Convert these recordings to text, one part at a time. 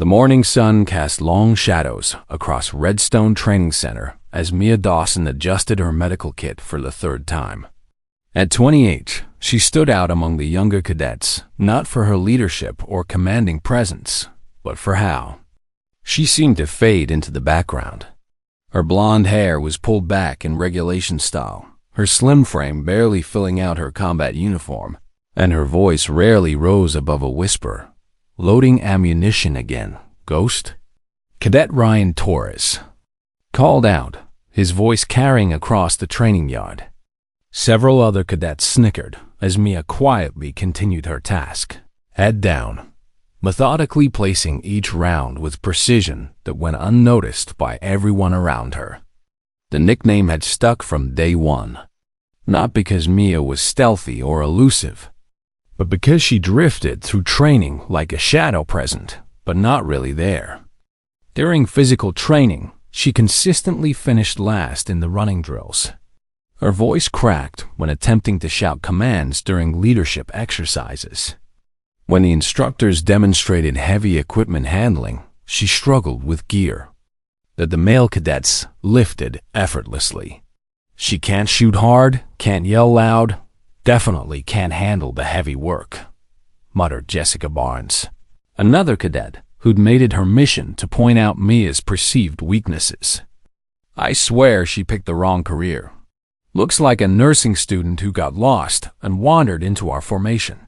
The morning sun cast long shadows across Redstone Training Center as Mia Dawson adjusted her medical kit for the third time. At 28, she stood out among the younger cadets, not for her leadership or commanding presence, but for how she seemed to fade into the background. Her blonde hair was pulled back in regulation style, her slim frame barely filling out her combat uniform, and her voice rarely rose above a whisper. Loading ammunition again, Ghost? Cadet Ryan Torres called out, his voice carrying across the training yard. Several other cadets snickered as Mia quietly continued her task, head down, methodically placing each round with precision that went unnoticed by everyone around her. The nickname had stuck from day one, not because Mia was stealthy or elusive, but because she drifted through training like a shadow present, but not really there. During physical training, she consistently finished last in the running drills. Her voice cracked when attempting to shout commands during leadership exercises. When the instructors demonstrated heavy equipment handling, she struggled with gear that the male cadets lifted effortlessly. She can't shoot hard, can't yell loud, definitely can't handle the heavy work, muttered Jessica Barnes, another cadet who'd made it her mission to point out Mia's perceived weaknesses. I swear she picked the wrong career. Looks like a nursing student who got lost and wandered into our formation.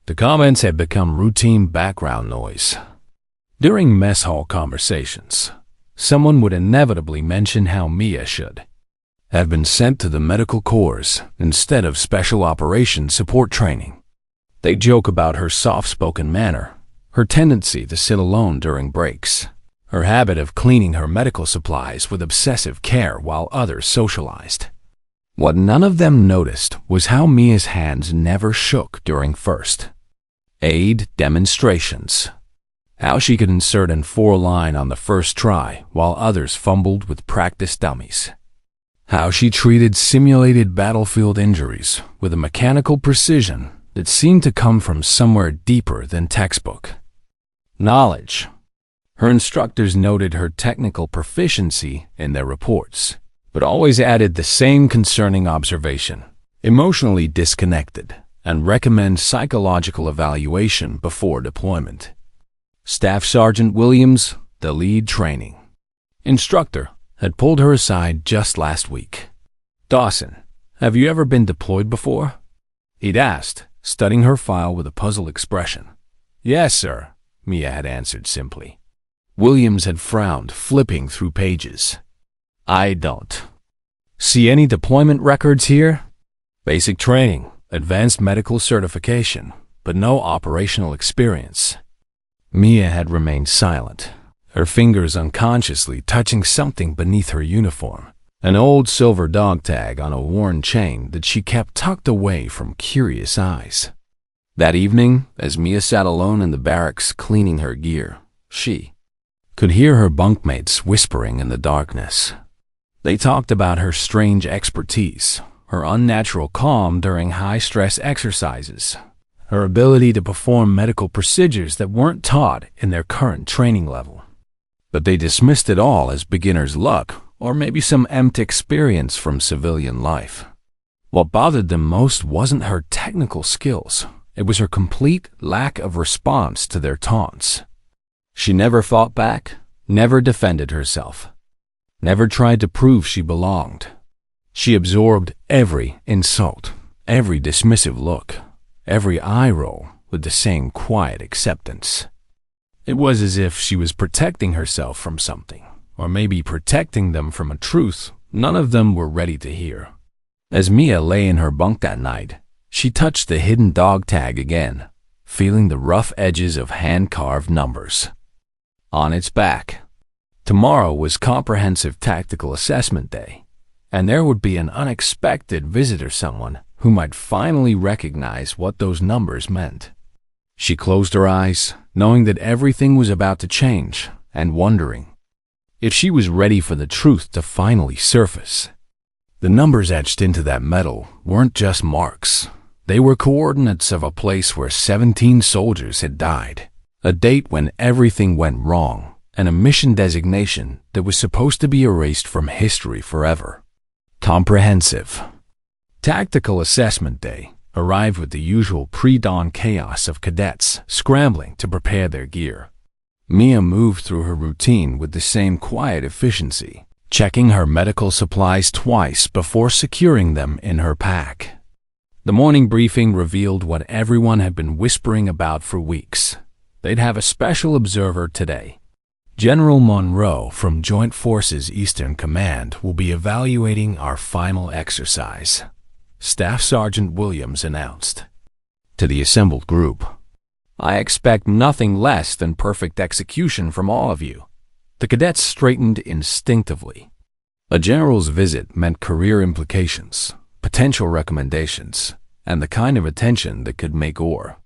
The comments had become routine background noise. During mess hall conversations, someone would inevitably mention how Mia should have been sent to the medical corps instead of special operations support training. They joke about her soft-spoken manner, her tendency to sit alone during breaks, her habit of cleaning her medical supplies with obsessive care while others socialized. What none of them noticed was how Mia's hands never shook during first aid demonstrations, how she could insert an 4-line on the first try while others fumbled with practice dummies, how she treated simulated battlefield injuries with a mechanical precision that seemed to come from somewhere deeper than textbook knowledge. Her instructors noted her technical proficiency in their reports, but always added the same concerning observation: emotionally disconnected, and recommend psychological evaluation before deployment. Staff Sergeant Williams, the lead training instructor, had pulled her aside just last week. "Dawson, have you ever been deployed before?" he'd asked, studying her file with a puzzled expression. "Yes, sir," Mia had answered simply. Williams had frowned, flipping through pages. "I don't see any deployment records here. Basic training, advanced medical certification, but no operational experience." Mia had remained silent, her fingers unconsciously touching something beneath her uniform, an old silver dog tag on a worn chain that she kept tucked away from curious eyes. That evening, as Mia sat alone in the barracks cleaning her gear, she could hear her bunkmates whispering in the darkness. They talked about her strange expertise, her unnatural calm during high-stress exercises, her ability to perform medical procedures that weren't taught in their current training level. But they dismissed it all as beginner's luck, or maybe some empty experience from civilian life. What bothered them most wasn't her technical skills. It was her complete lack of response to their taunts. She never fought back, never defended herself, never tried to prove she belonged. She absorbed every insult, every dismissive look, every eye roll with the same quiet acceptance. It was as if she was protecting herself from something, or maybe protecting them from a truth none of them were ready to hear. As Mia lay in her bunk that night, she touched the hidden dog tag again, feeling the rough edges of hand-carved numbers on its back. Tomorrow was Comprehensive Tactical Assessment Day, and there would be an unexpected visitor, someone who might finally recognize what those numbers meant. She closed her eyes, knowing that everything was about to change, and wondering if she was ready for the truth to finally surface. The numbers etched into that metal weren't just marks. They were coordinates of a place where 17 soldiers had died, A date when everything went wrong, and a mission designation that was supposed to be erased from history forever. Comprehensive. Tactical Assessment Day arrived with the usual pre-dawn chaos of cadets scrambling to prepare their gear. Mia moved through her routine with the same quiet efficiency, checking her medical supplies twice before securing them in her pack. The morning briefing revealed what everyone had been whispering about for weeks. They'd have a special observer today. General Monroe from Joint Forces Eastern Command will be evaluating our final exercise, Staff Sergeant Williams announced. To the assembled group, I expect nothing less than perfect execution from all of you. The cadets straightened instinctively. A general's visit meant career implications, potential recommendations, and the kind of attention that could make or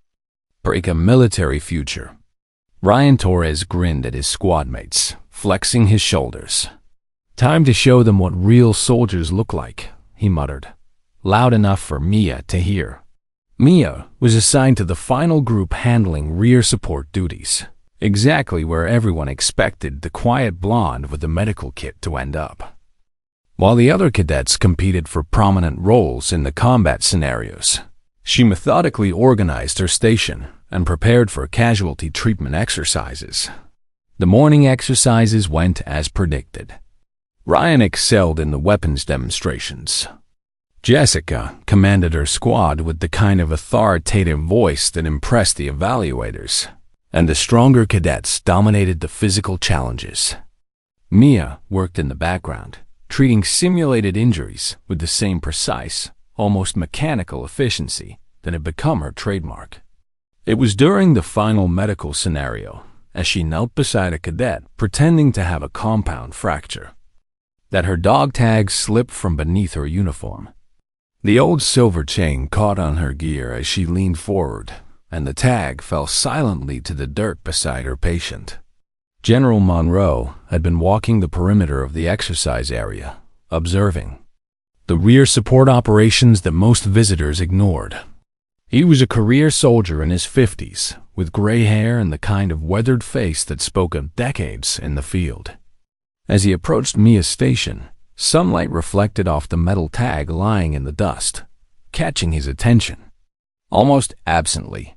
break a military future. Ryan Torres grinned at his squad mates, flexing his shoulders. Time to show them what real soldiers look like, he muttered, loud enough for Mia to hear. Mia was assigned to the final group handling rear support duties, exactly where everyone expected the quiet blonde with the medical kit to end up. While the other cadets competed for prominent roles in the combat scenarios, she methodically organized her station and prepared for casualty treatment exercises. The morning exercises went as predicted. Ryan excelled in the weapons demonstrations. Jessica commanded her squad with the kind of authoritative voice that impressed the evaluators, and the stronger cadets dominated the physical challenges. Mia worked in the background, treating simulated injuries with the same precise, almost mechanical efficiency that had become her trademark. It was during the final medical scenario, as she knelt beside a cadet pretending to have a compound fracture, that her dog tag slipped from beneath her uniform. The old silver chain caught on her gear as she leaned forward, and the tag fell silently to the dirt beside her patient. General Monroe had been walking the perimeter of the exercise area, observing the rear support operations that most visitors ignored. He was a career soldier in his 50s, with gray hair and the kind of weathered face that spoke of decades in the field. As he approached Mia's station, sunlight reflected off the metal tag lying in the dust, catching his attention. Almost absently,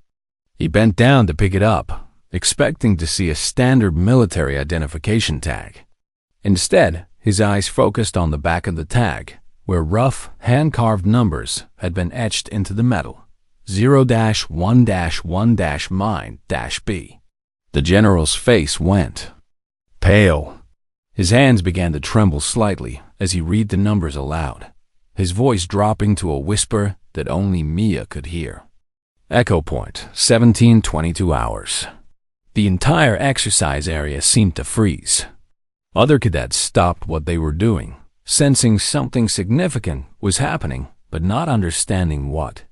he bent down to pick it up, expecting to see a standard military identification tag. Instead, his eyes focused on the back of the tag, where rough, hand-carved numbers had been etched into the metal. 0-1-1-mine-B. The general's face went pale. His hands began to tremble slightly as he read the numbers aloud, his voice dropping to a whisper that only Mia could hear. Echo point, 1722 hours. The entire exercise area seemed to freeze. Other cadets stopped what they were doing, sensing something significant was happening, but not understanding what.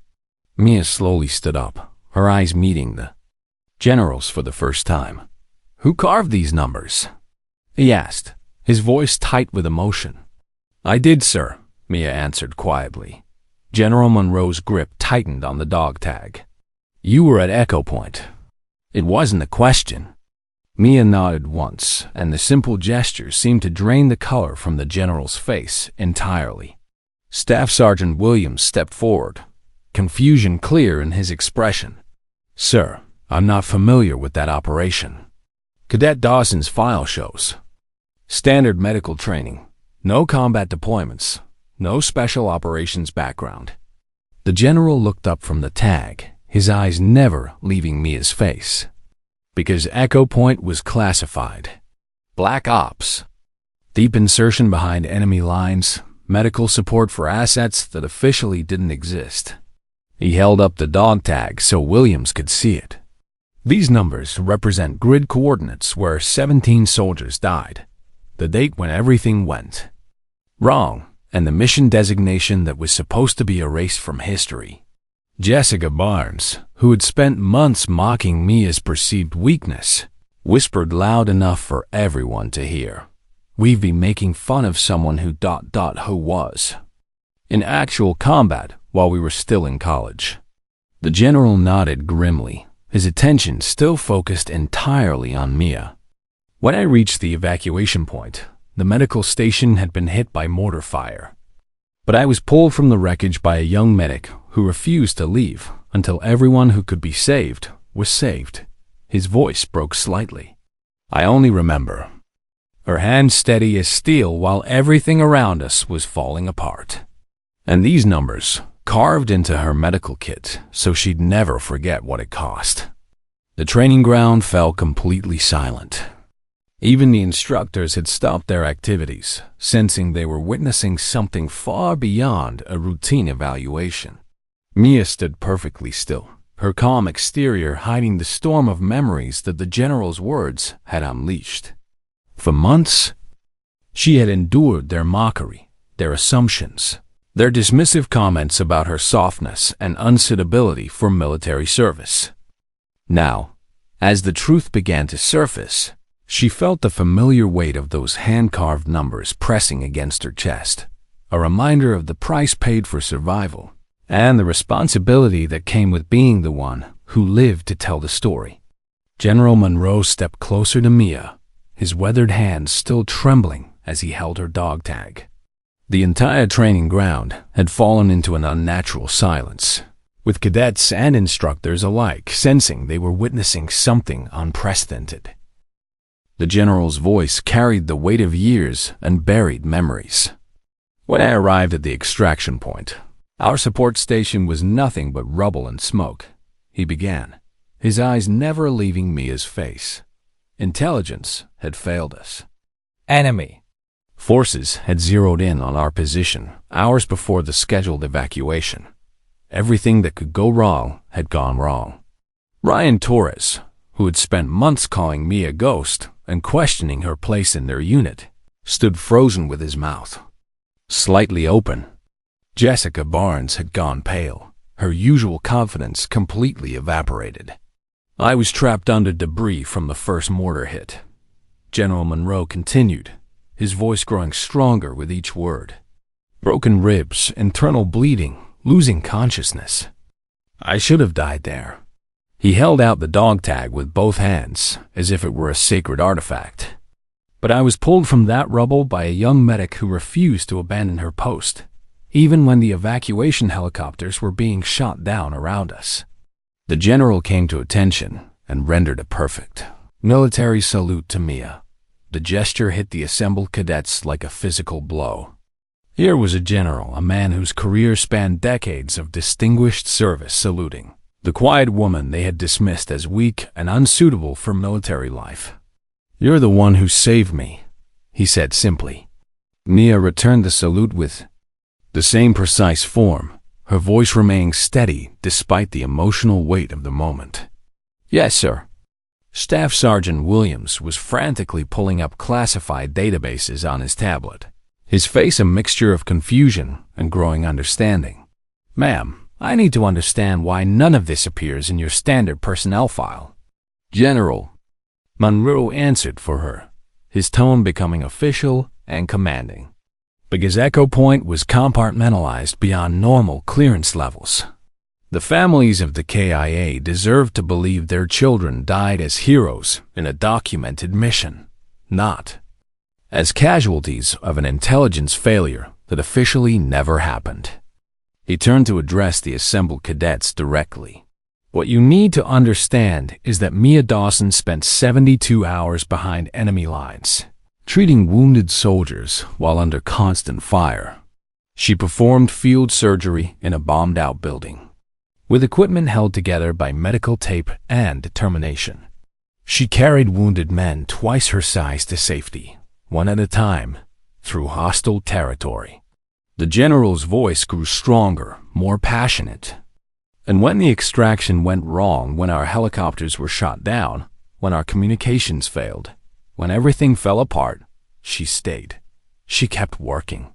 Mia slowly stood up, her eyes meeting the general's for the first time. Who carved these numbers? He asked, his voice tight with emotion. I did, sir, Mia answered quietly. General Monroe's grip tightened on the dog tag. You were at Echo Point. It wasn't a question. Mia nodded once, and the simple gesture seemed to drain the color from the general's face entirely. Staff Sergeant Williams stepped forward, confusion clear in his expression. Sir, I'm not familiar with that operation. Cadet Dawson's file shows standard medical training, no combat deployments, no special operations background. The general looked up from the tag, his eyes never leaving Mia's face. Because Echo Point was classified. Black Ops. Deep insertion behind enemy lines, medical support for assets that officially didn't exist. He held up the dog tag so Williams could see it. These numbers represent grid coordinates where 17 soldiers died, the date when everything went wrong, and the mission designation that was supposed to be erased from history. Jessica Barnes, who had spent months mocking Mia's perceived weakness, whispered loud enough for everyone to hear. We've been making fun of someone who was in actual combat while we were still in college. The general nodded grimly, his attention still focused entirely on Mia. When I reached the evacuation point, the medical station had been hit by mortar fire. But I was pulled from the wreckage by a young medic who refused to leave until everyone who could be saved was saved. His voice broke slightly. I only remember her hand steady as steel while everything around us was falling apart. And these numbers carved into her medical kit so she'd never forget what it cost. The training ground fell completely silent. Even the instructors had stopped their activities, sensing they were witnessing something far beyond a routine evaluation. Mia stood perfectly still, her calm exterior hiding the storm of memories that the general's words had unleashed. For months, she had endured their mockery, their assumptions, their dismissive comments about her softness and unsuitability for military service. Now, as the truth began to surface, she felt the familiar weight of those hand-carved numbers pressing against her chest, a reminder of the price paid for survival and the responsibility that came with being the one who lived to tell the story. General Monroe stepped closer to Mia, his weathered hands still trembling as he held her dog tag. The entire training ground had fallen into an unnatural silence, with cadets and instructors alike sensing they were witnessing something unprecedented. The general's voice carried the weight of years and buried memories. When I arrived at the extraction point, our support station was nothing but rubble and smoke. He began, his eyes never leaving Mia's face. Intelligence had failed us. Enemy forces had zeroed in on our position hours before the scheduled evacuation. Everything that could go wrong had gone wrong. Ryan Torres, who had spent months calling Mia a ghost and questioning her place in their unit, stood frozen with his mouth slightly open. Jessica Barnes had gone pale, her usual confidence completely evaporated. I was trapped under debris from the first mortar hit. General Monroe continued, his voice growing stronger with each word. Broken ribs, internal bleeding, losing consciousness. I should have died there. He held out the dog tag with both hands, as if it were a sacred artifact. But I was pulled from that rubble by a young medic who refused to abandon her post, even when the evacuation helicopters were being shot down around us. The general came to attention and rendered a perfect military salute to Mia. The gesture hit the assembled cadets like a physical blow. Here was a general, a man whose career spanned decades of distinguished service, saluting the quiet woman they had dismissed as weak and unsuitable for military life. "You're the one who saved me," he said simply. Mia returned the salute with the same precise form, her voice remaining steady despite the emotional weight of the moment. "Yes, sir." Staff Sergeant Williams was frantically pulling up classified databases on his tablet, his face a mixture of confusion and growing understanding. "Ma'am, I need to understand why none of this appears in your standard personnel file." "General," Monroe answered for her, his tone becoming official and commanding, because Echo Point was compartmentalized beyond normal clearance levels. The families of the KIA deserved to believe their children died as heroes in a documented mission, not as casualties of an intelligence failure that officially never happened. He turned to address the assembled cadets directly. "What you need to understand is that Mia Dawson spent 72 hours behind enemy lines, treating wounded soldiers while under constant fire. She performed field surgery in a bombed-out building, with equipment held together by medical tape and determination. She carried wounded men twice her size to safety, one at a time, through hostile territory." The general's voice grew stronger, more passionate. "And when the extraction went wrong, when our helicopters were shot down, when our communications failed, when everything fell apart, she stayed. She kept working.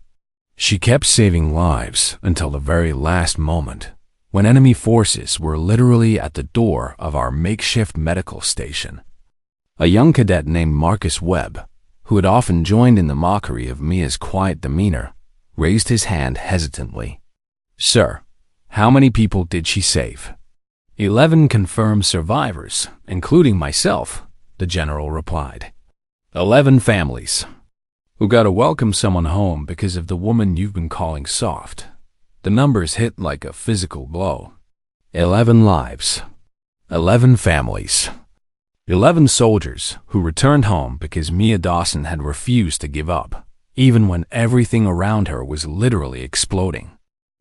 She kept saving lives until the very last moment, when enemy forces were literally at the door of our makeshift medical station." A young cadet named Marcus Webb, who had often joined in the mockery of Mia's quiet demeanor, raised his hand hesitantly. "Sir, how many people did she save?" 11 confirmed survivors, including myself, the general replied. 11 families who got to welcome someone home because of the woman you've been calling soft. The numbers hit like a physical blow. 11 lives. 11 families. 11 soldiers who returned home because Mia Dawson had refused to give up, even when everything around her was literally exploding.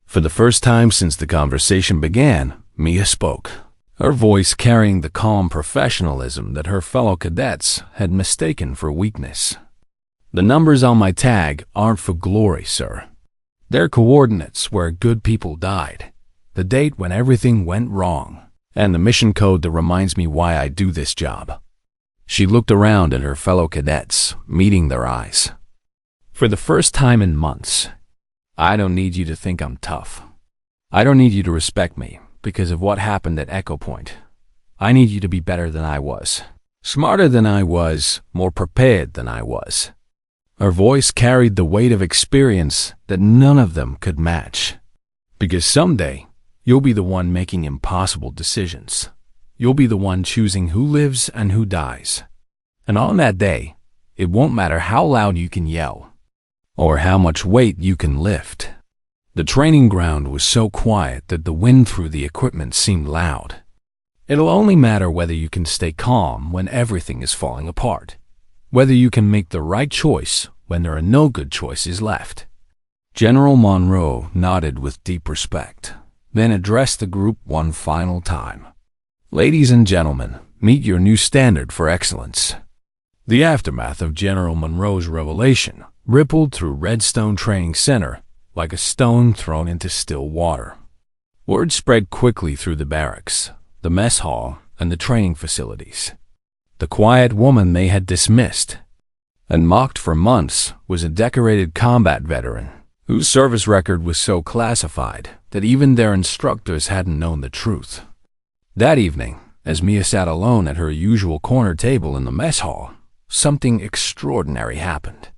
For the first time since the conversation began, Mia spoke, her voice carrying the calm professionalism that her fellow cadets had mistaken for weakness. The numbers on my tag aren't for glory, sir. They're coordinates where good people died, the date when everything went wrong, and the mission code that reminds me why I do this job. She looked around at her fellow cadets, meeting their eyes. For the first time in months, I don't need you to think I'm tough. I don't need you to respect me because of what happened at Echo Point. I need you to be better than I was, smarter than I was, more prepared than I was. Her voice carried the weight of experience that none of them could match. Because someday, you'll be the one making impossible decisions. You'll be the one choosing who lives and who dies. And on that day, it won't matter how loud you can yell or how much weight you can lift. The training ground was so quiet that the wind through the equipment seemed loud. It'll only matter whether you can stay calm when everything is falling apart, whether you can make the right choice when there are no good choices left. General Monroe nodded with deep respect, then addressed the group one final time. Ladies and gentlemen, meet your new standard for excellence. The aftermath of General Monroe's revelation rippled through Redstone Training Center like a stone thrown into still water. Word spread quickly through the barracks, the mess hall, and the training facilities. The quiet woman they had dismissed and mocked for months was a decorated combat veteran whose service record was so classified that even their instructors hadn't known the truth. That evening, as Mia sat alone at her usual corner table in the mess hall, something extraordinary happened.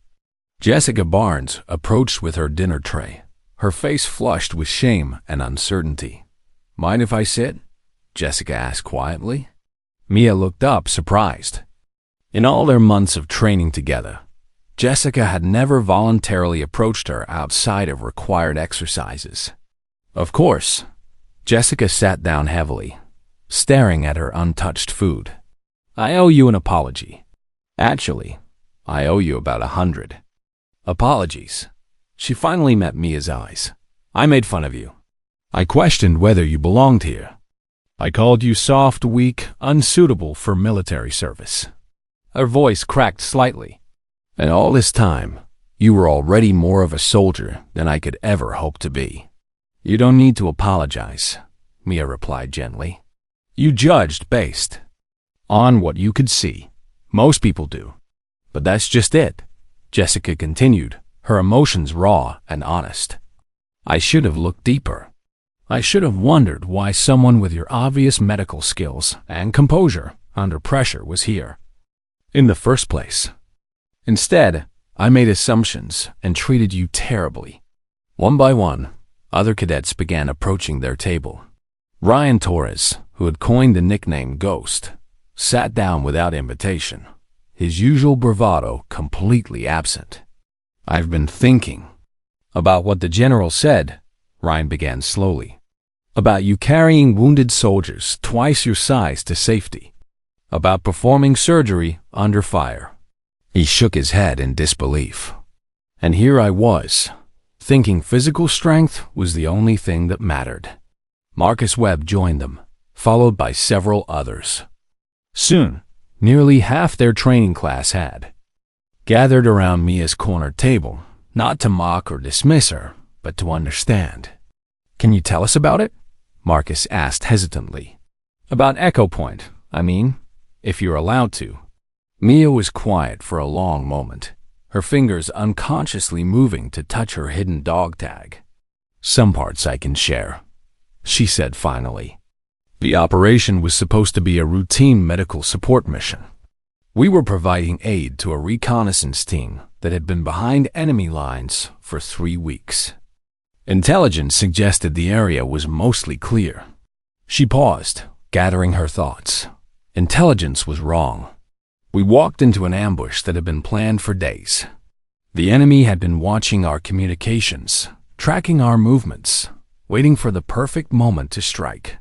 Jessica Barnes approached with her dinner tray, her face flushed with shame and uncertainty. "Mind if I sit?" Jessica asked quietly. Mia looked up, surprised. In all their months of training together, Jessica had never voluntarily approached her outside of required exercises. Of course, Jessica sat down heavily, staring at her untouched food. "I owe you an apology. Actually, I owe you about 100. Apologies." She finally met Mia's eyes. "I made fun of you. I questioned whether you belonged here. I called you soft, weak, unsuitable for military service." Her voice cracked slightly. "And all this time, you were already more of a soldier than I could ever hope to be." "You don't need to apologize," Mia replied gently. "You judged based on what you could see. Most people do. But that's just it," Jessica continued, her emotions raw and honest. "I should have looked deeper. I should have wondered why someone with your obvious medical skills and composure under pressure was here in the first place. Instead, I made assumptions and treated you terribly." One by one, other cadets began approaching their table. Ryan Torres, who had coined the nickname Ghost, sat down without invitation, his usual bravado completely absent. "I've been thinking about what the general said," Ryan began slowly. "About you carrying wounded soldiers twice your size to safety. About performing surgery under fire." He shook his head in disbelief. And here I was, thinking physical strength was the only thing that mattered. Marcus Webb joined them, followed by several others. Soon, nearly half their training class had gathered around Mia's corner table, not to mock or dismiss her, but to understand. "Can you tell us about it?" Marcus asked hesitantly. "About Echo Point, I mean, if you're allowed to." Mia was quiet for a long moment, her fingers unconsciously moving to touch her hidden dog tag. "Some parts I can share," she said finally. The operation was supposed to be a routine medical support mission. We were providing aid to a reconnaissance team that had been behind enemy lines for 3 weeks. Intelligence suggested the area was mostly clear. She paused, gathering her thoughts. Intelligence was wrong. We walked into an ambush that had been planned for days. The enemy had been watching our communications, tracking our movements, waiting for the perfect moment to strike.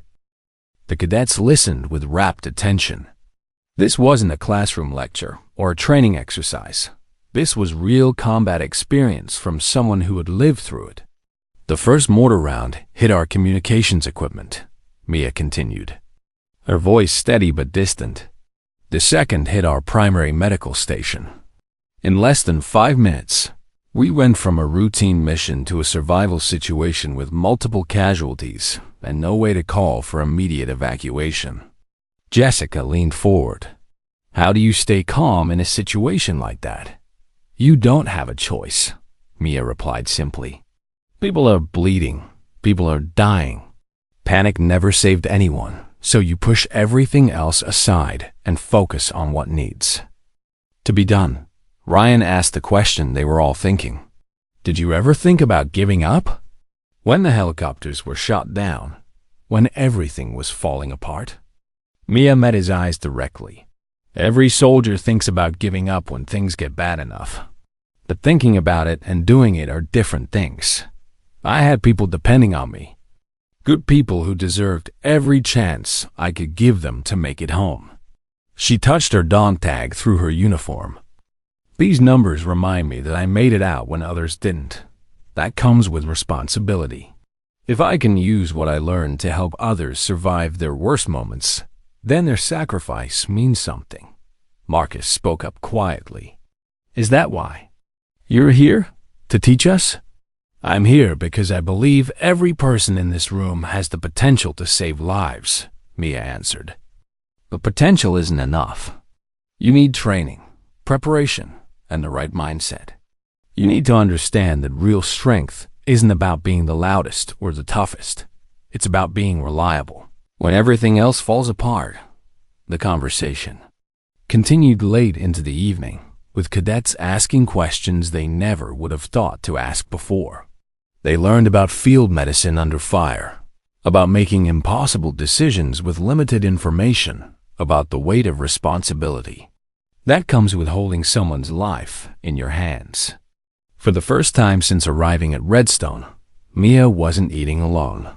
The cadets listened with rapt attention. This wasn't a classroom lecture or a training exercise. This was real combat experience from someone who had lived through it. The first mortar round hit our communications equipment, Mia continued, her voice steady but distant. The second hit our primary medical station. In less than 5 minutes, we went from a routine mission to a survival situation with multiple casualties and no way to call for immediate evacuation. Jessica leaned forward. How do you stay calm in a situation like that? You don't have a choice, Mia replied simply. People are bleeding. People are dying. Panic never saved anyone, so you push everything else aside and focus on what needs to be done. Ryan asked the question they were all thinking. Did you ever think about giving up? When the helicopters were shot down, when everything was falling apart? Mia met his eyes directly. Every soldier thinks about giving up when things get bad enough. But thinking about it and doing it are different things. I had people depending on me. Good people who deserved every chance I could give them to make it home. She touched her dog tag through her uniform. These numbers remind me that I made it out when others didn't. That comes with responsibility. If I can use what I learned to help others survive their worst moments, then their sacrifice means something. Marcus spoke up quietly. Is that why? You're here? To teach us? I'm here because I believe every person in this room has the potential to save lives, Mia answered. But potential isn't enough. You need training, preparation, and the right mindset. You need to understand that real strength isn't about being the loudest or the toughest. It's about being reliable. When everything else falls apart, the conversation continued late into the evening, with cadets asking questions they never would have thought to ask before. They learned about field medicine under fire, about making impossible decisions with limited information, about the weight of responsibility. That comes with holding someone's life in your hands. For the first time since arriving at Redstone, Mia wasn't eating alone.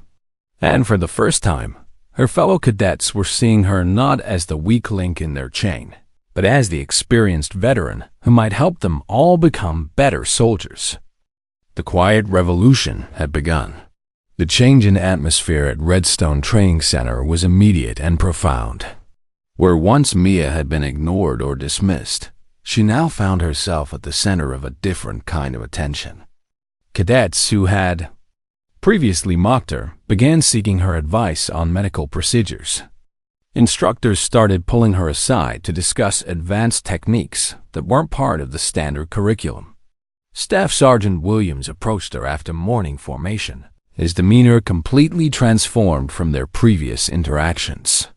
And for the first time, her fellow cadets were seeing her not as the weak link in their chain, but as the experienced veteran who might help them all become better soldiers. The quiet revolution had begun. The change in atmosphere at Redstone Training Center was immediate and profound. Where once Mia had been ignored or dismissed, she now found herself at the center of a different kind of attention. Cadets who had previously mocked her began seeking her advice on medical procedures. Instructors started pulling her aside to discuss advanced techniques that weren't part of the standard curriculum. Staff Sergeant Williams approached her after morning formation, his demeanor completely transformed from their previous interactions.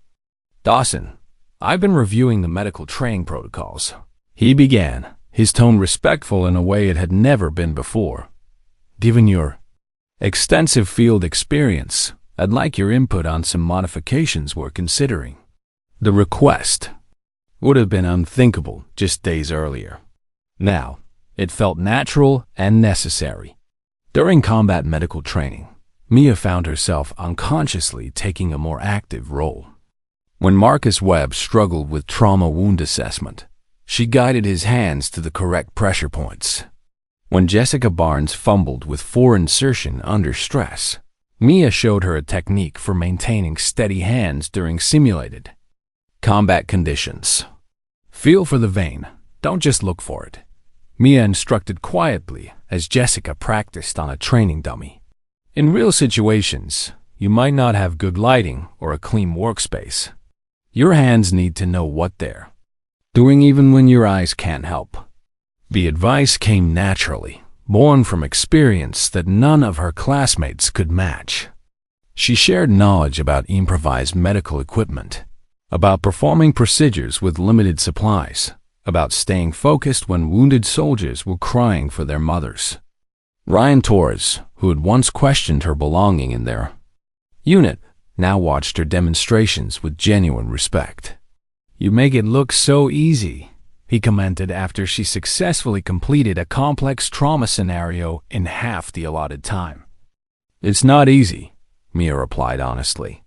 Dawson, I've been reviewing the medical training protocols, he began, his tone respectful in a way it had never been before. Given your extensive field experience, I'd like your input on some modifications we're considering. The request would have been unthinkable just days earlier. Now, it felt natural and necessary. During combat medical training, Mia found herself unconsciously taking a more active role. When Marcus Webb struggled with trauma wound assessment, she guided his hands to the correct pressure points. When Jessica Barnes fumbled with fore insertion under stress, Mia showed her a technique for maintaining steady hands during simulated combat conditions. Feel for the vein, don't just look for it, Mia instructed quietly as Jessica practiced on a training dummy. In real situations, you might not have good lighting or a clean workspace. Your hands need to know what they're doing even when your eyes can't help. The advice came naturally, born from experience that none of her classmates could match. She shared knowledge about improvised medical equipment, about performing procedures with limited supplies, about staying focused when wounded soldiers were crying for their mothers. Ryan Torres, who had once questioned her belonging in their unit, now watched her demonstrations with genuine respect. "You make it look so easy," he commented after she successfully completed a complex trauma scenario in half the allotted time. "It's not easy," Mia replied honestly,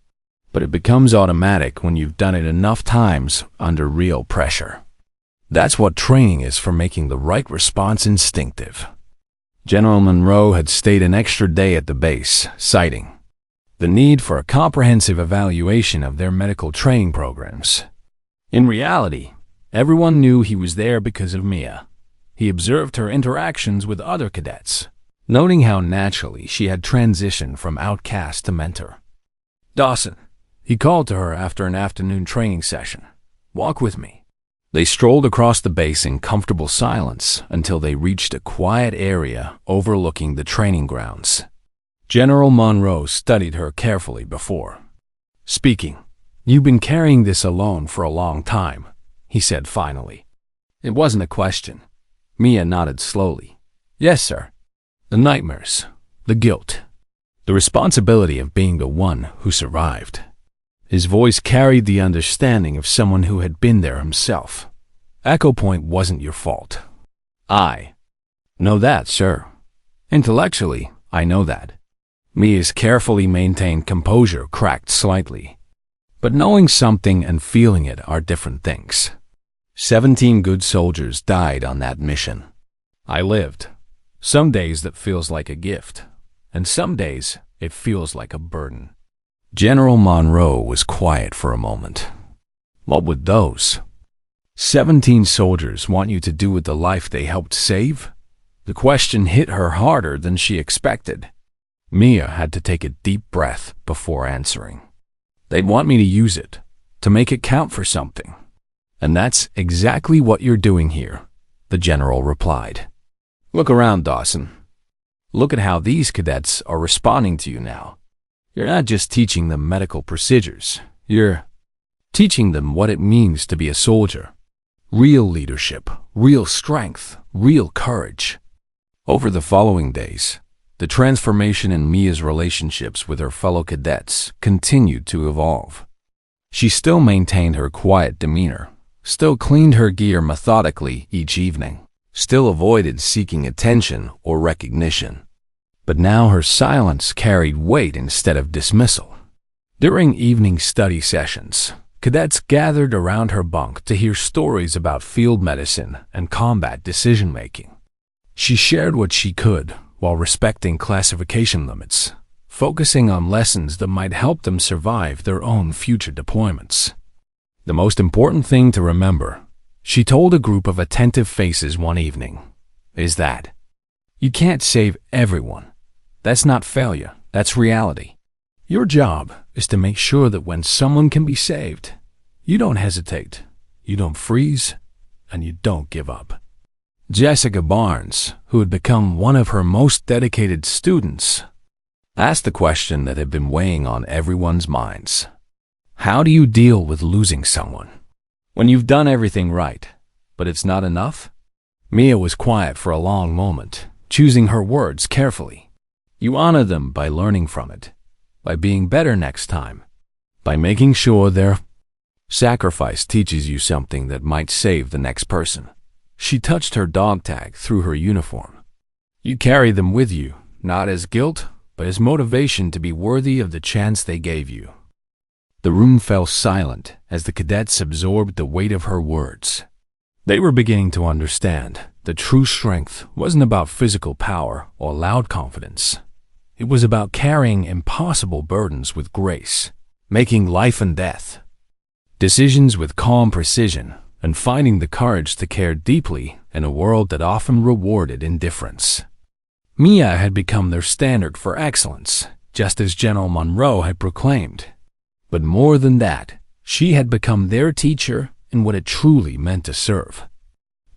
"but it becomes automatic when you've done it enough times under real pressure. That's what training is for, making the right response instinctive." General Monroe had stayed an extra day at the base, citing the need for a comprehensive evaluation of their medical training programs. In reality, everyone knew he was there because of Mia. He observed her interactions with other cadets, noting how naturally she had transitioned from outcast to mentor. "Dawson," he called to her after an afternoon training session, "walk with me." They strolled across the base in comfortable silence until they reached a quiet area overlooking the training grounds. General Monroe studied her carefully before speaking. "You've been carrying this alone for a long time," he said finally. It wasn't a question. Mia nodded slowly. "Yes, sir." The nightmares, the guilt, the responsibility of being the one who survived. His voice carried the understanding of someone who had been there himself. "Echo Point wasn't your fault." "I know that, sir. Intellectually, I know that." Mia's carefully maintained composure cracked slightly. "But knowing something and feeling it are different things. 17 good soldiers died on that mission. I lived. Some days that feels like a gift, and some days it feels like a burden." General Monroe was quiet for a moment. "What would those 17 soldiers want you to do with the life they helped save?" The question hit her harder than she expected. Mia had to take a deep breath before answering. "They'd want me to use it, to make it count for something." "And that's exactly what you're doing here," the general replied. "Look around, Dawson. Look at how these cadets are responding to you now. You're not just teaching them medical procedures. You're teaching them what it means to be a soldier. Real leadership, real strength, real courage." Over the following days, the transformation in Mia's relationships with her fellow cadets continued to evolve. She still maintained her quiet demeanor, still cleaned her gear methodically each evening, still avoided seeking attention or recognition. But now her silence carried weight instead of dismissal. During evening study sessions, cadets gathered around her bunk to hear stories about field medicine and combat decision-making. She shared what she could while respecting classification limits, focusing on lessons that might help them survive their own future deployments. "The most important thing to remember," she told a group of attentive faces one evening, "is that you can't save everyone. That's not failure, that's reality. Your job is to make sure that when someone can be saved, you don't hesitate, you don't freeze, and you don't give up." Jessica Barnes, who had become one of her most dedicated students, asked the question that had been weighing on everyone's minds. How do you deal with losing someone when you've done everything right, but it's not enough? Mia was quiet for a long moment, choosing her words carefully. You honor them by learning from it, by being better next time, by making sure their sacrifice teaches you something that might save the next person. She touched her dog tag through her uniform. You carry them with you, not as guilt, but as motivation to be worthy of the chance they gave you. The room fell silent as the cadets absorbed the weight of her words. They were beginning to understand that true strength wasn't about physical power or loud confidence. It was about carrying impossible burdens with grace, making life and death decisions with calm precision, and finding the courage to care deeply in a world that often rewarded indifference. Mia had become their standard for excellence, just as General Monroe had proclaimed. But more than that, she had become their teacher in what it truly meant to serve.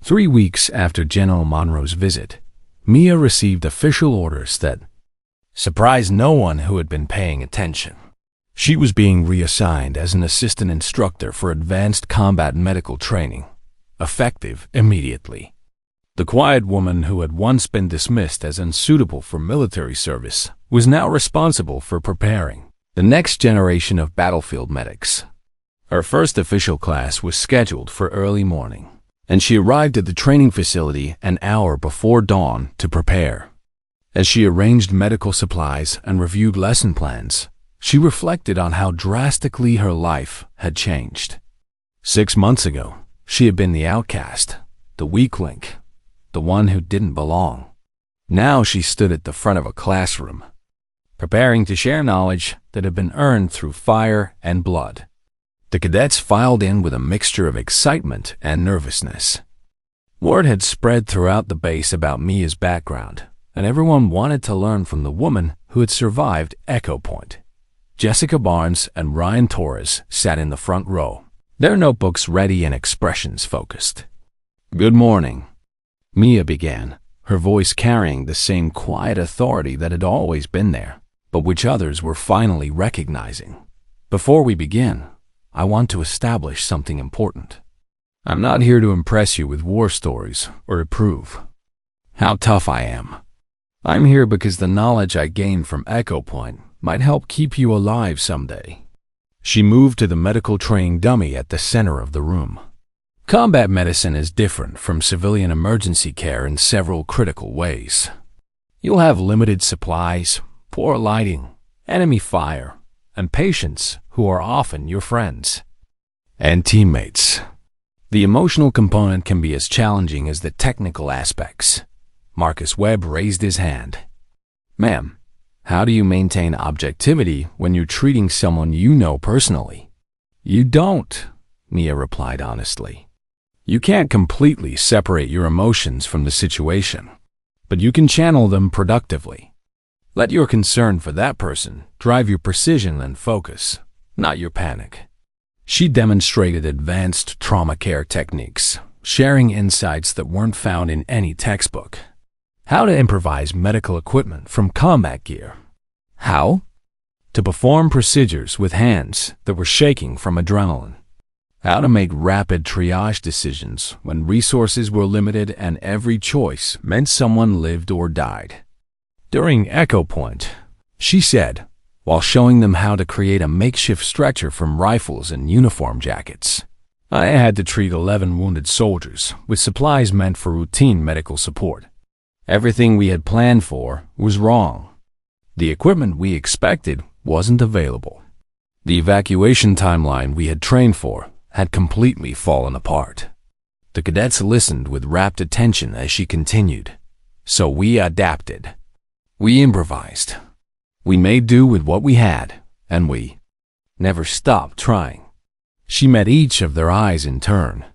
3 weeks after General Monroe's visit, Mia received official orders that surprised no one who had been paying attention. She was being reassigned as an assistant instructor for advanced combat medical training, effective immediately. The quiet woman who had once been dismissed as unsuitable for military service was now responsible for preparing, the next generation of battlefield medics. Her first official class was scheduled for early morning, and she arrived at the training facility an hour before dawn to prepare. As she arranged medical supplies and reviewed lesson plans, she reflected on how drastically her life had changed. 6 months ago, she had been the outcast, the weak link, the one who didn't belong. Now she stood at the front of a classroom, preparing to share knowledge that had been earned through fire and blood. The cadets filed in with a mixture of excitement and nervousness. Word had spread throughout the base about Mia's background, and everyone wanted to learn from the woman who had survived Echo Point. Jessica Barnes and Ryan Torres sat in the front row, their notebooks ready and expressions focused. "Good morning," Mia began, her voice carrying the same quiet authority that had always been there, but which others were finally recognizing. "Before we begin, I want to establish something important. I'm not here to impress you with war stories or to prove how tough I am. I'm here because the knowledge I gained from Echo Point might help keep you alive someday." She moved to the medical training dummy at the center of the room. Combat medicine is different from civilian emergency care in several critical ways. You'll have limited supplies, poor lighting, enemy fire, and patients who are often your friends and teammates. The emotional component can be as challenging as the technical aspects. Marcus Webb raised his hand. "Ma'am, how do you maintain objectivity when you're treating someone you know personally?" "You don't," Mia replied honestly. "You can't completely separate your emotions from the situation, but you can channel them productively. Let your concern for that person drive your precision and focus, not your panic." She demonstrated advanced trauma care techniques, sharing insights that weren't found in any textbook. How to improvise medical equipment from combat gear. How to perform procedures with hands that were shaking from adrenaline. How to make rapid triage decisions when resources were limited and every choice meant someone lived or died. During Echo Point, she said, while showing them how to create a makeshift stretcher from rifles and uniform jackets, "I had to treat 11 wounded soldiers with supplies meant for routine medical support. Everything we had planned for was wrong. The equipment we expected wasn't available. The evacuation timeline we had trained for had completely fallen apart." The cadets listened with rapt attention as she continued. "So we adapted. We improvised. We made do with what we had, and we never stopped trying." She met each of their eyes in turn.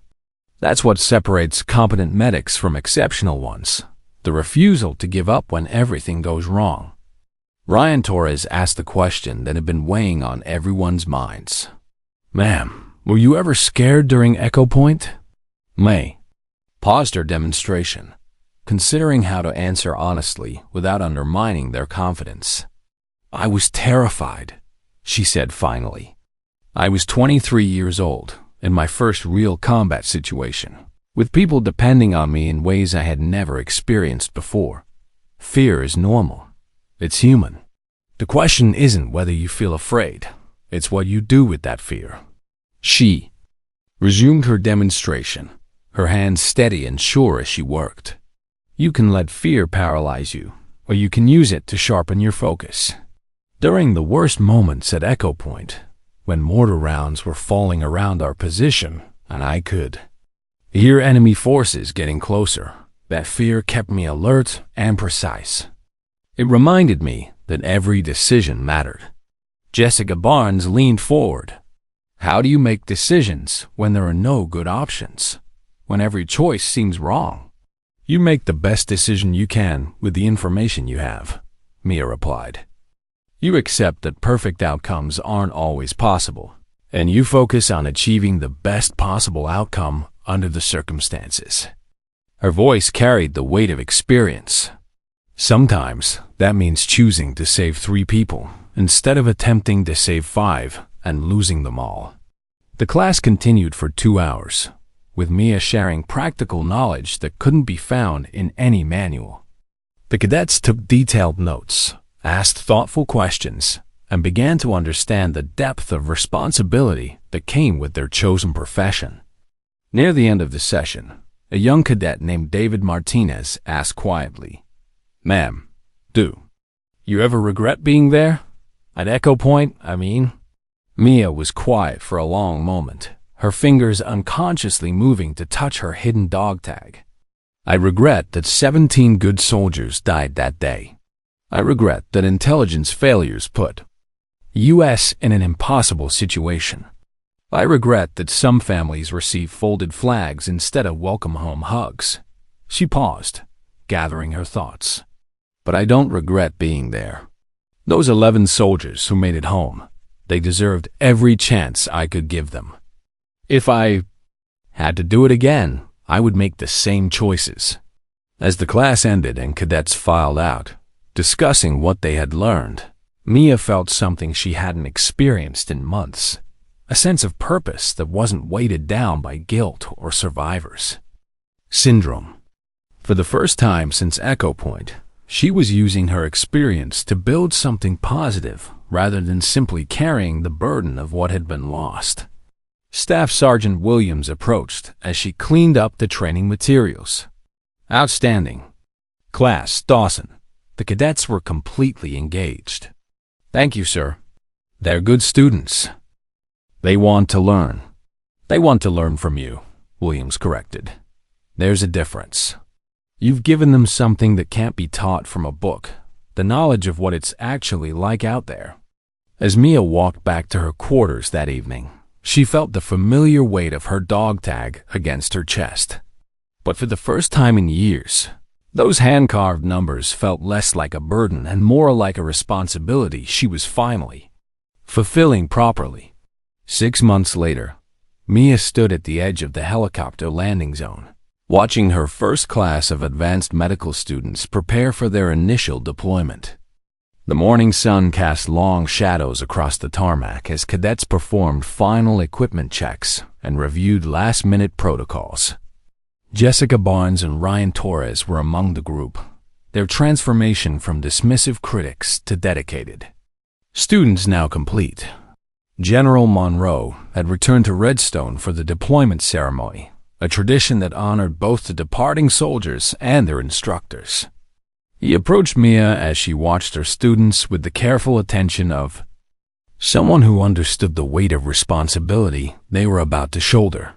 That's what separates competent medics from exceptional ones, the refusal to give up when everything goes wrong. Ryan Torres asked the question that had been weighing on everyone's minds. "Ma'am, were you ever scared during Echo Point?" May paused her demonstration, considering how to answer honestly without undermining their confidence. "I was terrified," she said finally. "I was 23 years old in my first real combat situation, with people depending on me in ways I had never experienced before. Fear is normal. It's human. The question isn't whether you feel afraid, it's what you do with that fear." She resumed her demonstration, her hands steady and sure as she worked. "You can let fear paralyze you, or you can use it to sharpen your focus." During the worst moments at Echo Point, when mortar rounds were falling around our position and I could hear enemy forces getting closer, that fear kept me alert and precise. It reminded me that every decision mattered. Jessica Barnes leaned forward. "How do you make decisions when there are no good options? When every choice seems wrong?" "You make the best decision you can with the information you have," Mia replied. "You accept that perfect outcomes aren't always possible, and you focus on achieving the best possible outcome under the circumstances." Her voice carried the weight of experience. "Sometimes that means choosing to save 3 people instead of attempting to save 5 and losing them all." The class continued for 2 hours, with Mia sharing practical knowledge that couldn't be found in any manual. The cadets took detailed notes, asked thoughtful questions, and began to understand the depth of responsibility that came with their chosen profession. Near the end of the session, a young cadet named David Martinez asked quietly, "Ma'am, do you ever regret being there? At Echo Point, I mean?" Mia was quiet for a long moment, her fingers unconsciously moving to touch her hidden dog tag. "I regret that 17 good soldiers died that day. I regret that intelligence failures put U.S. in an impossible situation. I regret that some families receive folded flags instead of welcome home hugs." She paused, gathering her thoughts. "But I don't regret being there. Those 11 soldiers who made it home, they deserved every chance I could give them. If I had to do it again, I would make the same choices." As the class ended and cadets filed out, discussing what they had learned, Mia felt something she hadn't experienced in months, a sense of purpose that wasn't weighted down by guilt or survivors syndrome. For the first time since Echo Point, she was using her experience to build something positive rather than simply carrying the burden of what had been lost. Staff Sergeant Williams approached as she cleaned up the training materials. "Outstanding. Class, Dawson." The cadets were completely engaged. "Thank you, sir. They're good students. They want to learn." "They want to learn from you," Williams corrected. "There's a difference. You've given them something that can't be taught from a book, the knowledge of what it's actually like out there." As Mia walked back to her quarters that evening, she felt the familiar weight of her dog tag against her chest. But for the first time in years, those hand-carved numbers felt less like a burden and more like a responsibility she was finally fulfilling properly. 6 months later, Mia stood at the edge of the helicopter landing zone, watching her first class of advanced medical students prepare for their initial deployment. The morning sun cast long shadows across the tarmac as cadets performed final equipment checks and reviewed last-minute protocols. Jessica Barnes and Ryan Torres were among the group, their transformation from dismissive critics to dedicated students now complete. General Monroe had returned to Redstone for the deployment ceremony, a tradition that honored both the departing soldiers and their instructors. He approached Mia as she watched her students with the careful attention of someone who understood the weight of responsibility they were about to shoulder.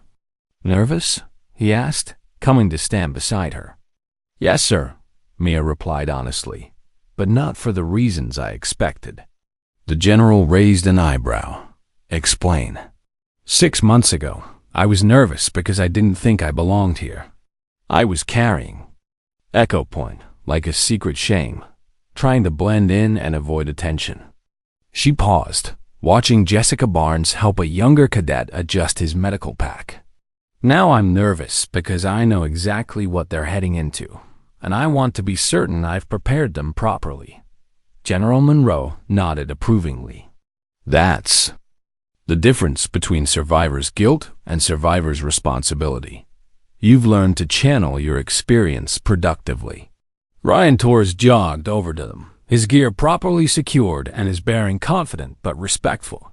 "Nervous?" he asked, coming to stand beside her. "Yes, sir," Mia replied honestly, "but not for the reasons I expected." The general raised an eyebrow. "Explain." "6 months ago, I was nervous because I didn't think I belonged here. I was carrying Echo Point like a secret shame, trying to blend in and avoid attention." She paused, watching Jessica Barnes help a younger cadet adjust his medical pack. "Now I'm nervous because I know exactly what they're heading into, and I want to be certain I've prepared them properly." General Monroe nodded approvingly. "That's the difference between survivor's guilt and survivor's responsibility. You've learned to channel your experience productively." Ryan Torres jogged over to them, his gear properly secured and his bearing confident but respectful.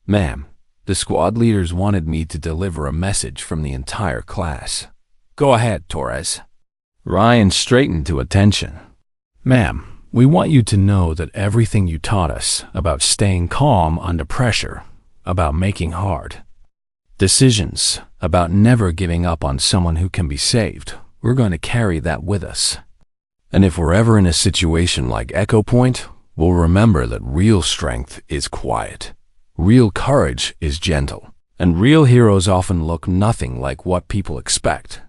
"Ma'am, the squad leaders wanted me to deliver a message from the entire class." "Go ahead, Torres." Ryan straightened to attention. "Ma'am, we want you to know that everything you taught us about staying calm under pressure, about making hard decisions, about never giving up on someone who can be saved, we're going to carry that with us. And if we're ever in a situation like Echo Point, we'll remember that real strength is quiet, real courage is gentle, and real heroes often look nothing like what people expect."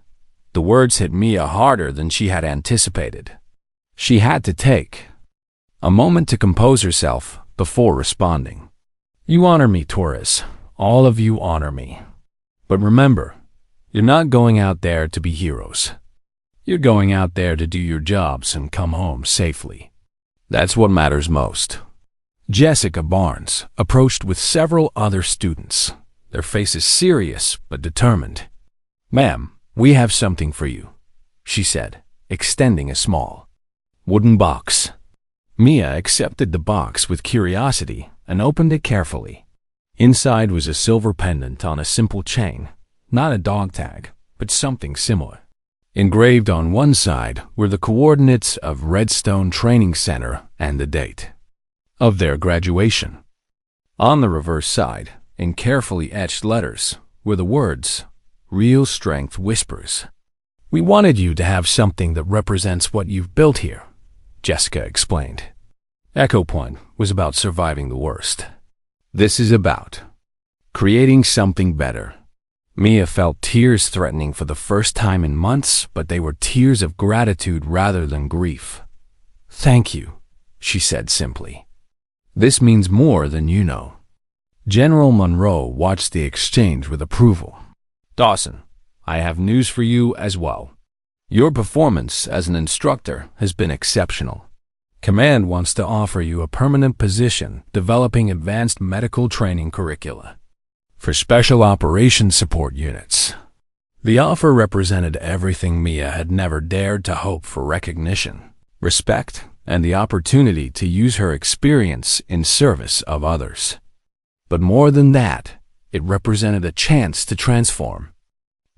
The words hit Mia harder than she had anticipated. She had to take a moment to compose herself before responding. "You honor me, Torres. All of you honor me. But remember, you're not going out there to be heroes. You're going out there to do your jobs and come home safely. That's what matters most." Jessica Barnes approached with several other students, their faces serious but determined. "Ma'am, we have something for you," she said, extending a small wooden box. Mia accepted the box with curiosity and opened it carefully. Inside was a silver pendant on a simple chain, not a dog tag, but something similar. Engraved on one side were the coordinates of Redstone Training Center and the date of their graduation. On the reverse side, in carefully etched letters, were the words, "Real Strength Whispers." "We wanted you to have something that represents what you've built here," Jessica explained. Echo Point was about surviving the worst. This is about creating something better. Mia felt tears threatening for the first time in months, but they were tears of gratitude rather than grief. "Thank you," she said simply. "This means more than you know." General Monroe watched the exchange with approval. "Dawson, I have news for you as well. Your performance as an instructor has been exceptional. Command wants to offer you a permanent position developing advanced medical training curricula for special operations support units." The offer represented everything Mia had never dared to hope for: recognition, respect, and the opportunity to use her experience in service of others. But more than that, it represented a chance to transform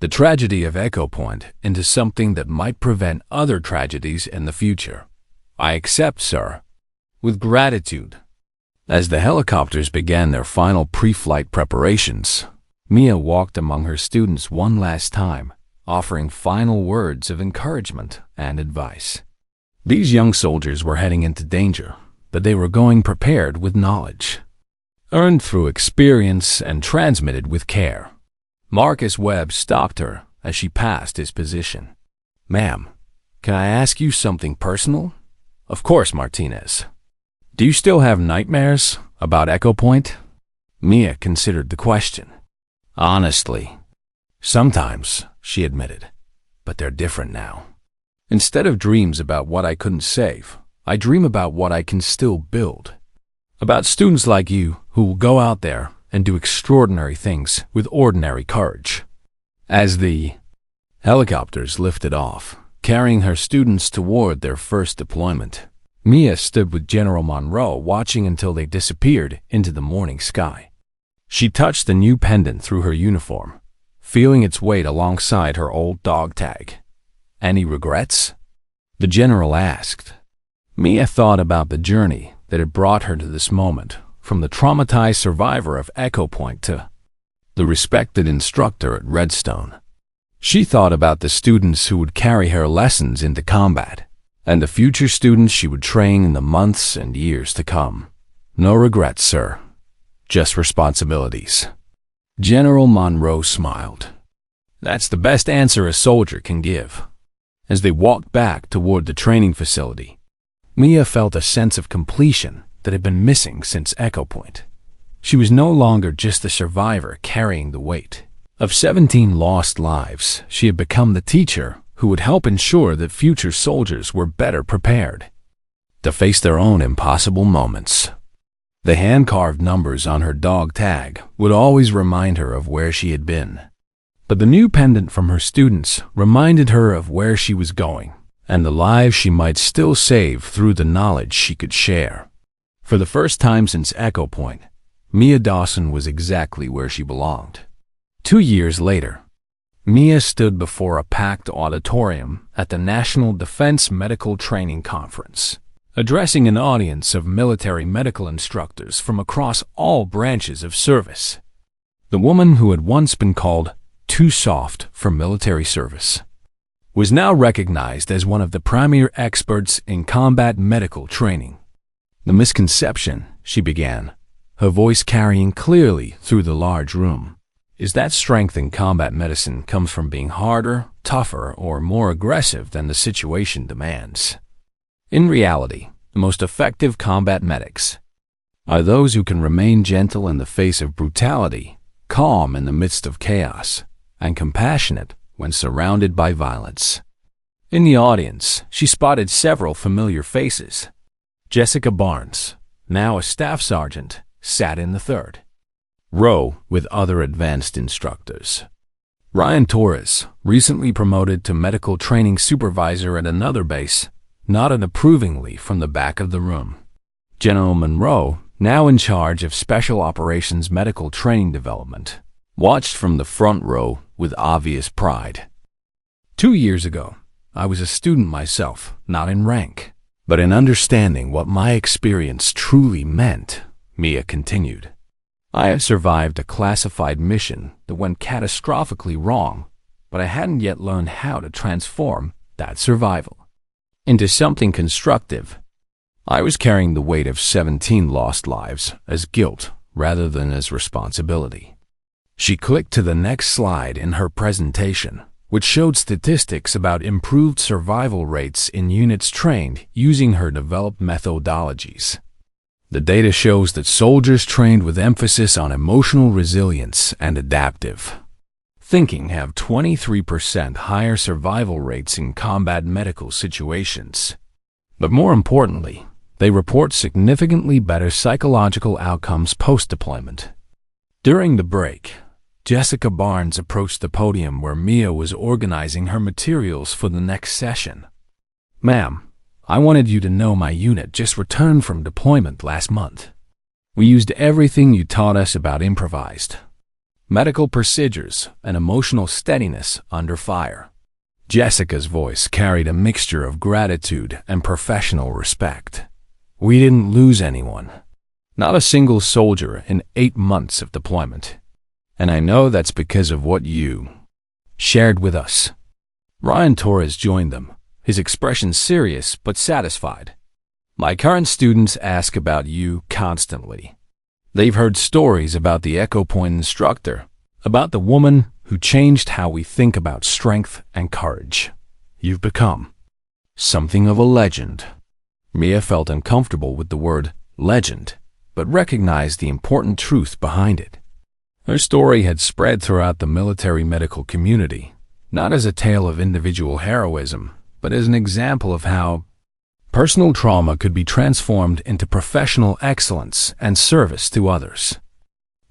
the tragedy of Echo Point into something that might prevent other tragedies in the future. "I accept, sir. With gratitude." As the helicopters began their final pre-flight preparations, Mia walked among her students one last time, offering final words of encouragement and advice. These young soldiers were heading into danger, but they were going prepared with knowledge, earned through experience and transmitted with care. Marcus Webb stopped her as she passed his position. "Ma'am, can I ask you something personal?" "Of course, Martinez." "Do you still have nightmares about Echo Point?" Mia considered the question. "Honestly, sometimes," she admitted, "but they're different now. Instead of dreams about what I couldn't save, I dream about what I can still build. About students like you who will go out there and do extraordinary things with ordinary courage." As the helicopters lifted off, carrying her students toward their first deployment, Mia stood with General Monroe watching until they disappeared into the morning sky. She touched the new pendant through her uniform, feeling its weight alongside her old dog tag. "Any regrets?" the general asked. Mia thought about the journey that had brought her to this moment, from the traumatized survivor of Echo Point to the respected instructor at Redstone. She thought about the students who would carry her lessons into combat, and the future students she would train in the months and years to come. "No regrets, sir. Just responsibilities." General Monroe smiled. "That's the best answer a soldier can give." As they walked back toward the training facility, Mia felt a sense of completion that had been missing since Echo Point. She was no longer just a survivor carrying the weight of 17 lost lives. She had become the teacher who would help ensure that future soldiers were better prepared to face their own impossible moments. The hand-carved numbers on her dog tag would always remind her of where she had been. But the new pendant from her students reminded her of where she was going and the lives she might still save through the knowledge she could share. For the first time since Echo Point, Mia Dawson was exactly where she belonged. 2 years later, Mia stood before a packed auditorium at the National Defense Medical Training Conference, addressing an audience of military medical instructors from across all branches of service. The woman who had once been called too soft for military service was now recognized as one of the premier experts in combat medical training. "The misconception," she began, her voice carrying clearly through the large room, "is that strength in combat medicine comes from being harder, tougher, or more aggressive than the situation demands. In reality, the most effective combat medics are those who can remain gentle in the face of brutality, calm in the midst of chaos, and compassionate when surrounded by violence." In the audience, she spotted several familiar faces. Jessica Barnes, now a staff sergeant, sat in the third row with other advanced instructors. Ryan Torres, recently promoted to medical training supervisor at another base, nodded approvingly from the back of the room. General Monroe, now in charge of Special Operations Medical Training Development, watched from the front row with obvious pride. 2 years ago, I was a student myself, not in rank, but in understanding what my experience truly meant, Mia continued. I had survived a classified mission that went catastrophically wrong, but I hadn't yet learned how to transform that survival into something constructive. I was carrying the weight of 17 lost lives as guilt rather than as responsibility. She clicked to the next slide in her presentation, which showed statistics about improved survival rates in units trained using her developed methodologies. The data shows that soldiers trained with emphasis on emotional resilience and adaptive thinking have 23% higher survival rates in combat medical situations. But more importantly, they report significantly better psychological outcomes post-deployment. During the break, Jessica Barnes approached the podium where Mia was organizing her materials for the next session. "Ma'am, I wanted you to know my unit just returned from deployment last month. We used everything you taught us about improvised medical procedures and emotional steadiness under fire." Jessica's voice carried a mixture of gratitude and professional respect. "We didn't lose anyone, not a single soldier in 8 months of deployment. And I know that's because of what you shared with us." Ryan Torres joined them, his expression serious but satisfied. "My current students ask about you constantly. They've heard stories about the Echo Point instructor, about the woman who changed how we think about strength and courage. You've become something of a legend." Mia felt uncomfortable with the word legend, but recognized the important truth behind it. Her story had spread throughout the military medical community, not as a tale of individual heroism, but as an example of how personal trauma could be transformed into professional excellence and service to others.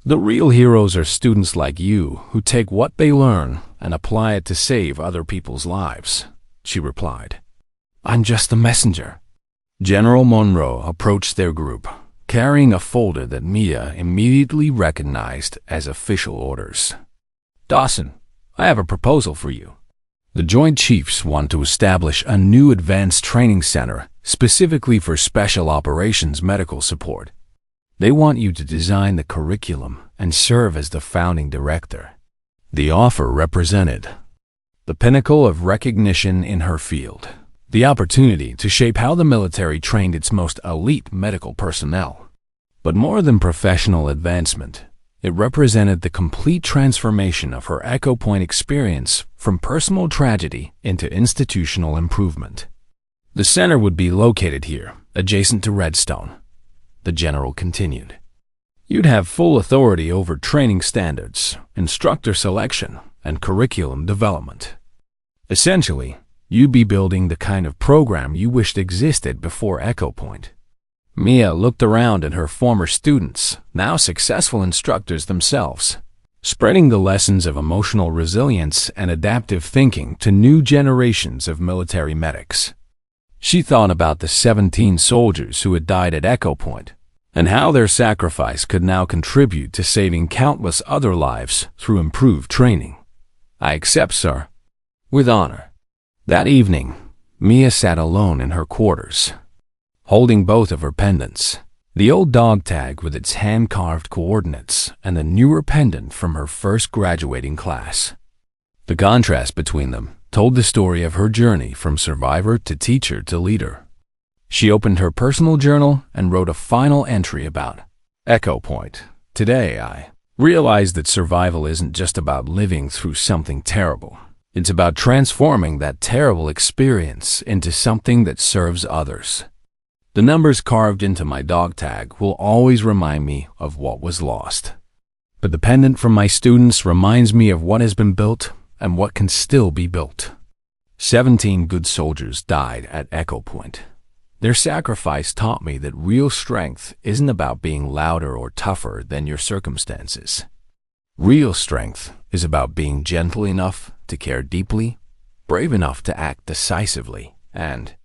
"The real heroes are students like you who take what they learn and apply it to save other people's lives," she replied. "I'm just the messenger." General Monroe approached their group, carrying a folder that Mia immediately recognized as official orders. "Dawson, I have a proposal for you. The Joint Chiefs want to establish a new advanced training center specifically for Special Operations medical support. They want you to design the curriculum and serve as the founding director." The offer represented the pinnacle of recognition in her field, the opportunity to shape how the military trained its most elite medical personnel. But more than professional advancement, it represented the complete transformation of her Echo Point experience from personal tragedy into institutional improvement. "The center would be located here, adjacent to Redstone," the general continued. "You'd have full authority over training standards, instructor selection, and curriculum development. Essentially, you'd be building the kind of program you wished existed before Echo Point." Mia looked around at her former students, now successful instructors themselves, spreading the lessons of emotional resilience and adaptive thinking to new generations of military medics. She thought about the 17 soldiers who had died at Echo Point, and how their sacrifice could now contribute to saving countless other lives through improved training. "I accept, sir." "With honor." That evening, Mia sat alone in her quarters, holding both of her pendants, the old dog tag with its hand-carved coordinates and the newer pendant from her first graduating class. The contrast between them told the story of her journey from survivor to teacher to leader. She opened her personal journal and wrote a final entry about Echo Point. "Today I realized that survival isn't just about living through something terrible. It's about transforming that terrible experience into something that serves others. The numbers carved into my dog tag will always remind me of what was lost. But the pendant from my students reminds me of what has been built and what can still be built." 17 good soldiers died at Echo Point. Their sacrifice taught me that real strength isn't about being louder or tougher than your circumstances. Real strength is about being gentle enough to care deeply, brave enough to act decisively, and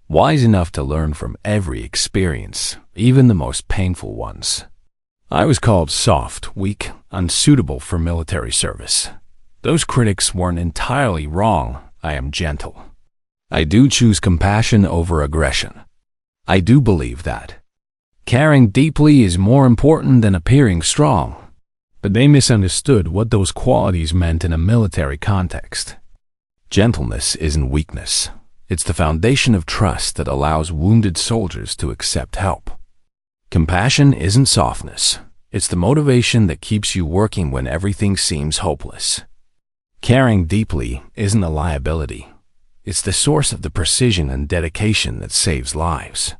wise enough to learn from every experience, even the most painful ones. I was called soft, weak, unsuitable for military service. Those critics weren't entirely wrong. I am gentle. I do choose compassion over aggression. I do believe that caring deeply is more important than appearing strong. But they misunderstood what those qualities meant in a military context. Gentleness isn't weakness. It's the foundation of trust that allows wounded soldiers to accept help. Compassion isn't softness. It's the motivation that keeps you working when everything seems hopeless. Caring deeply isn't a liability. It's the source of the precision and dedication that saves lives.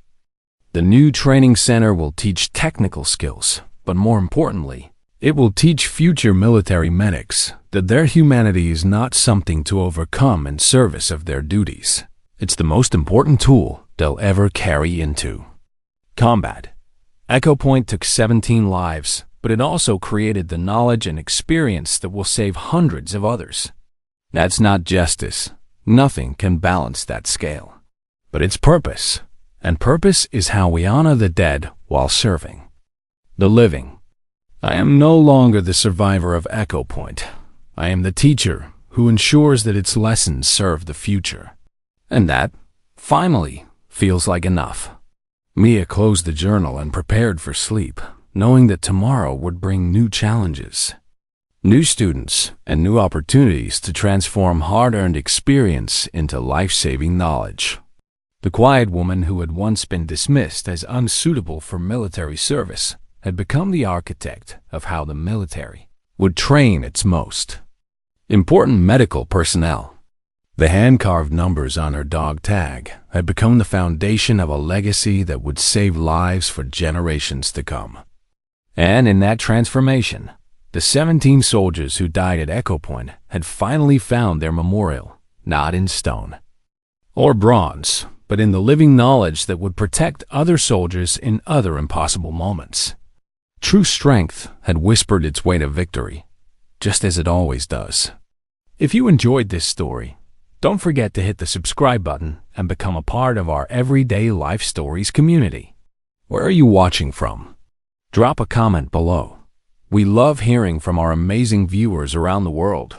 The new training center will teach technical skills, but more importantly, it will teach future military medics that their humanity is not something to overcome in service of their duties. It's the most important tool they'll ever carry into combat. Echo Point took 17 lives, but it also created the knowledge and experience that will save hundreds of others. That's not justice. Nothing can balance that scale. But it's purpose, and purpose is how we honor the dead while serving the living. I am no longer the survivor of Echo Point. I am the teacher who ensures that its lessons serve the future. And that, finally, feels like enough. Mia closed the journal and prepared for sleep, knowing that tomorrow would bring new challenges, new students, and new opportunities to transform hard-earned experience into life-saving knowledge. The quiet woman who had once been dismissed as unsuitable for military service had become the architect of how the military would train its most important medical personnel. The hand-carved numbers on her dog tag had become the foundation of a legacy that would save lives for generations to come. And in that transformation, the 17 soldiers who died at Echo Point had finally found their memorial, not in stone or bronze, but in the living knowledge that would protect other soldiers in other impossible moments. True strength had whispered its way to victory, just as it always does. If you enjoyed this story, don't forget to hit the subscribe button and become a part of our Everyday Life Stories community. Where are you watching from? Drop a comment below. We love hearing from our amazing viewers around the world.